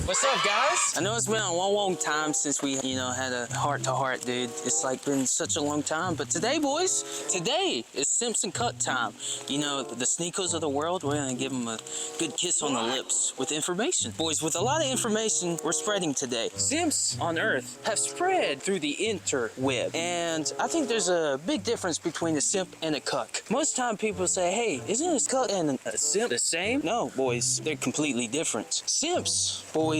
What's up, guys? I know it's been a long time since we, had a heart-to-heart, dude. It's like been such a long time. But today, boys, today is Simps and Cut time. You know, the Sneakos of the world, we're gonna give them a good kiss on the lips with information. Boys, with a lot of information we're spreading today. Simps on Earth have spread through the interweb. And I think there's a big difference between a simp and a cuck. Most time people say, hey, isn't a cuck and a simp the same? No, boys, they're completely different. Simps, boys,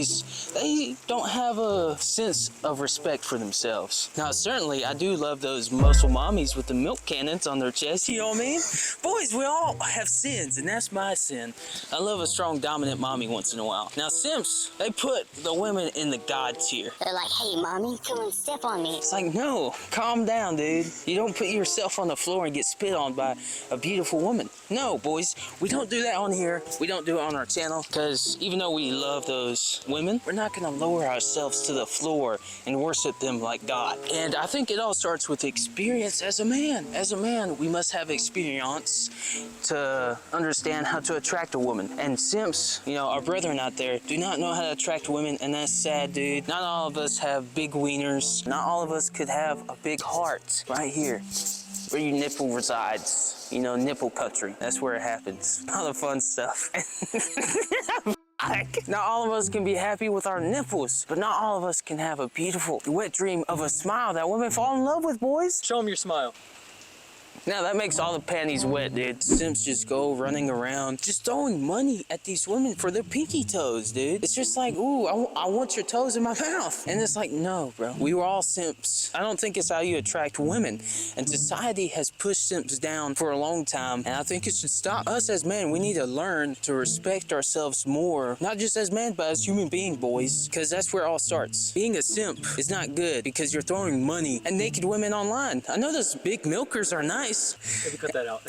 they don't have a sense of respect for themselves. Now, certainly, I do love those muscle mommies with the milk cannons on their chest, you know what I mean? Boys, we all have sins, and that's my sin. I love a strong, dominant mommy once in a while. Now, simps, they put the women in the god tier. They're like, hey, mommy, come and step on me. It's like, no, calm down, dude. You don't put yourself on the floor and get spit on by a beautiful woman. No, boys, we don't do that on here. We don't do it on our channel, because even though we love those women, we're not gonna lower ourselves to the floor and worship them like God. And I think it all starts with experience as a man. As a man, we must have experience to understand how to attract a woman. And simps, our brethren out there, do not know how to attract women, and that's sad, dude. Not all of us have big wieners. Not all of us could have a big heart right here, where your nipple resides. Nipple country. That's where it happens. All the fun stuff. Not all of us can be happy with our nipples, but not all of us can have a beautiful wet dream of a smile that women fall in love with, boys. Show them your smile. Now that makes all the panties wet, dude. Simps just go running around, just throwing money at these women for their pinky toes, dude. It's just like, ooh, I want your toes in my mouth. And it's like, no, bro. We were all simps. I don't think it's how you attract women. And society has pushed simps down for a long time. And I think it should stop. Us as men, we need to learn to respect ourselves more. Not just as men, but as human beings, boys. Because that's where it all starts. Being a simp is not good because you're throwing money at naked women online. I know those big milkers are nice. Maybe cut that out.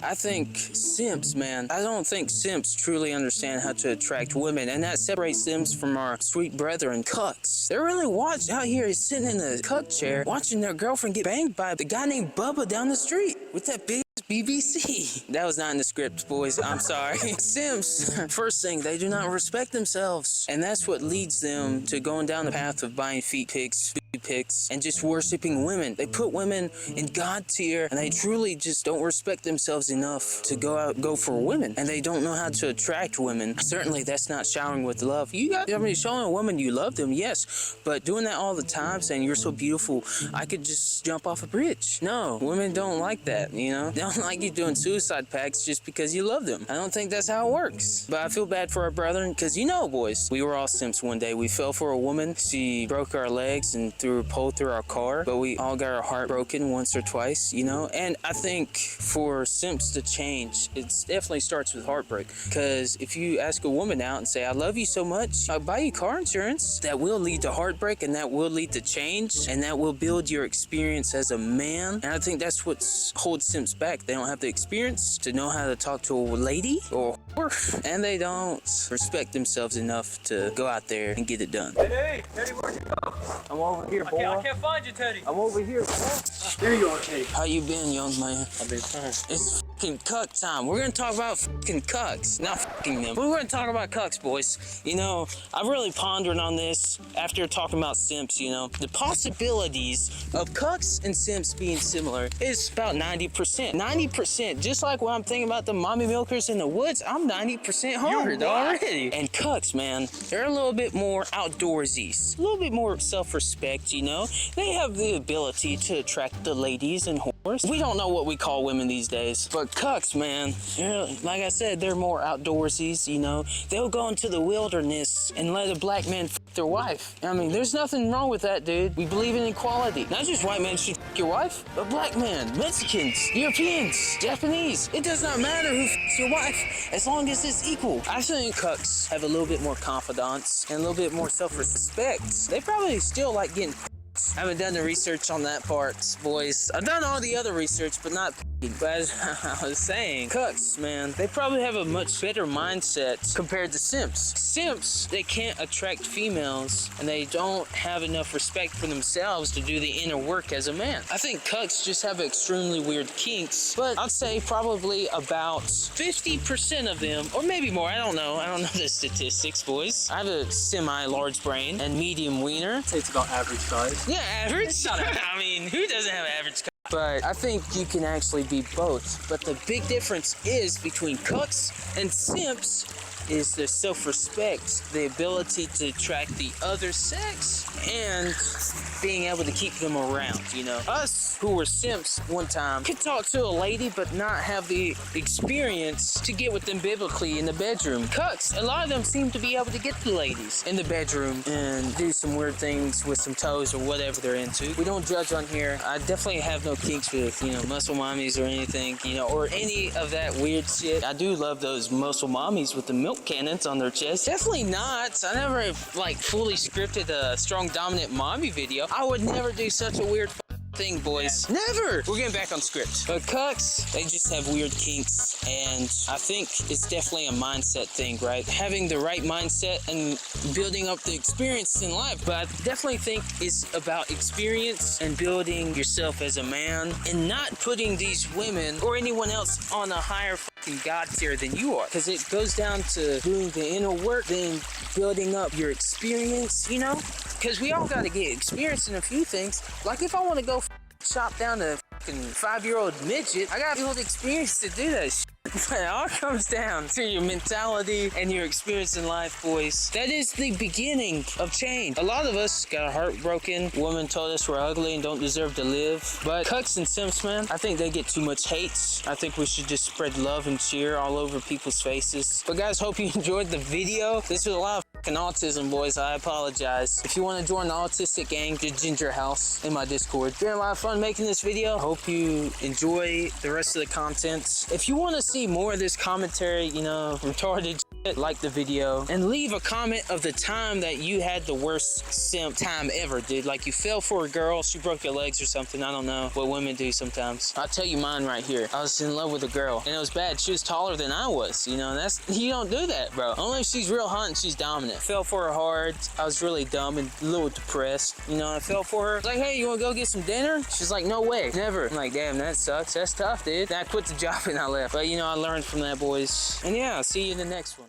I think simps, man, I don't think simps truly understand how to attract women, and that separates simps from our sweet brethren, cucks. They're really out here sitting in the cuck chair, watching their girlfriend get banged by the guy named Bubba down the street with that big BBC. That was not in the script, boys. I'm sorry. Simps, first thing, they do not respect themselves. And that's what leads them to going down the path of buying feet pics, and just worshiping women. They put women in God tier, and they truly just don't respect themselves enough to go for women. And they don't know how to attract women. Certainly, that's not showering with love. Showing a woman you love them, yes, but doing that all the time, saying you're so beautiful, I could just jump off a bridge. No, women don't like that, They don't like you doing suicide pacts just because you love them. I don't think that's how it works. But I feel bad for our brethren, because boys, we were all simps one day. We fell for a woman. She broke our legs and threw a pole through our car, but we all got our heart broken once or twice, And I think for simps to change, it definitely starts with heartbreak. Because if you ask a woman out and say, I love you so much, I'll buy you car insurance, that will lead to heartbreak, and that will lead to change, and that will build your experience as a man. And I think that's what holds simps back. They don't have the experience to know how to talk to a lady or a whore, and they don't respect themselves enough to go out there and get it done. Hey, Teddy, where'd you go? I'm over here, boy. I can't find you, Teddy. I'm over here, boy. There you are, Teddy. How you been, young man? I've been fine. It's fucking cuck time. We're gonna talk about fucking cucks, not fucking them. But we're gonna talk about cucks, boys. I've really pondered on this after talking about simps, The possibilities of cucks and simps being similar is about 90%. 90%, just like when I'm thinking about the mommy milkers in the woods, I'm 90% hard already. And cucks, man, they're a little bit more outdoorsies, a little bit more self-respect, They have the ability to attract the ladies and whores. We don't know what we call women these days, but cucks, man, like I said, they're more outdoorsies, They'll go into the wilderness and let a black man f their wife. There's nothing wrong with that, dude. We believe in equality. Not just white men should f your wife, but black men, Mexicans, Europeans, Japanese. It does not matter who f your wife, as long as it's equal. I think cucks have a little bit more confidence and a little bit more self-respect. They probably still like getting I haven't done the research on that part, boys. I've done all the other research, but not but as I was saying, Cucks, man, they probably have a much better mindset compared to Simps. Simps, they can't attract females, and they don't have enough respect for themselves to do the inner work as a man. I think Cucks just have extremely weird kinks, but I'd say probably about 50% of them, or maybe more, I don't know the statistics, boys. I have a semi-large brain and medium wiener. I'd say it's about average size. Yeah, average. I mean, who doesn't have average? But I think you can actually be both. But the big difference is between Cucks and Simps is the self-respect, the ability to attract the other sex, and being able to keep them around, you know. Us, who were Simps one time, could talk to a lady but not have the experience to get with them biblically in the bedroom. Cucks, a lot of them seem to be able to get the ladies in the bedroom and do some weird things with some toes or whatever they're into. We don't judge on here. I definitely have no kinks with, you know, muscle mommies or anything, you know, or any of that weird shit. I do love those muscle mommies with the milk cannons on their chest. Definitely not. I never, like, fully scripted a strong dominant mommy video. I would never do such a weird thing, boys. Never! We're getting back on script. But Cucks, they just have weird kinks, and I think it's definitely a mindset thing, right? Having the right mindset and building up the experience in life. But I definitely think it's about experience and building yourself as a man and not putting these women or anyone else on a higher fucking God tier than you are. Because it goes down to doing the inner work, then building up your experience, you know? Because we all got to get experience in a few things. Like if I want to go chop down a fucking 5-year-old midget, I got to build experience to do that shit. But it all comes down to your mentality and your experience in life, boys. That is the beginning of change. A lot of us got our heart broken. Woman told us we're ugly and don't deserve to live. But Cucks and Simps, man, I think they get too much hate. I think we should just spread love and cheer all over people's faces. But guys, hope you enjoyed the video. This was a lot of fucking autism, boys. I apologize. If you want to join the autistic gang, the Ginger House in my Discord. It's been a lot of fun making this video. Hope you enjoy the rest of the content. If you want to see more of this commentary, you know, retarded shit, like the video and leave a comment of the time that you had the worst simp time ever, dude. Like you fell for a girl, she broke your legs or something. I don't know what women do sometimes. I'll tell you mine right here. I was in love with a girl and it was bad. She was taller than I was, you know, and you don't do that, bro. Only if she's real hot and she's dominant. Fell for her hard. I was really dumb and a little depressed, you know. I fell for her. Like, hey, you want to go get some dinner? She's like, no way, never. I'm like, damn, that sucks. That's tough, dude. Then I quit the job and I left. But you know, I learned from that, boys. And yeah, I'll see you in the next one.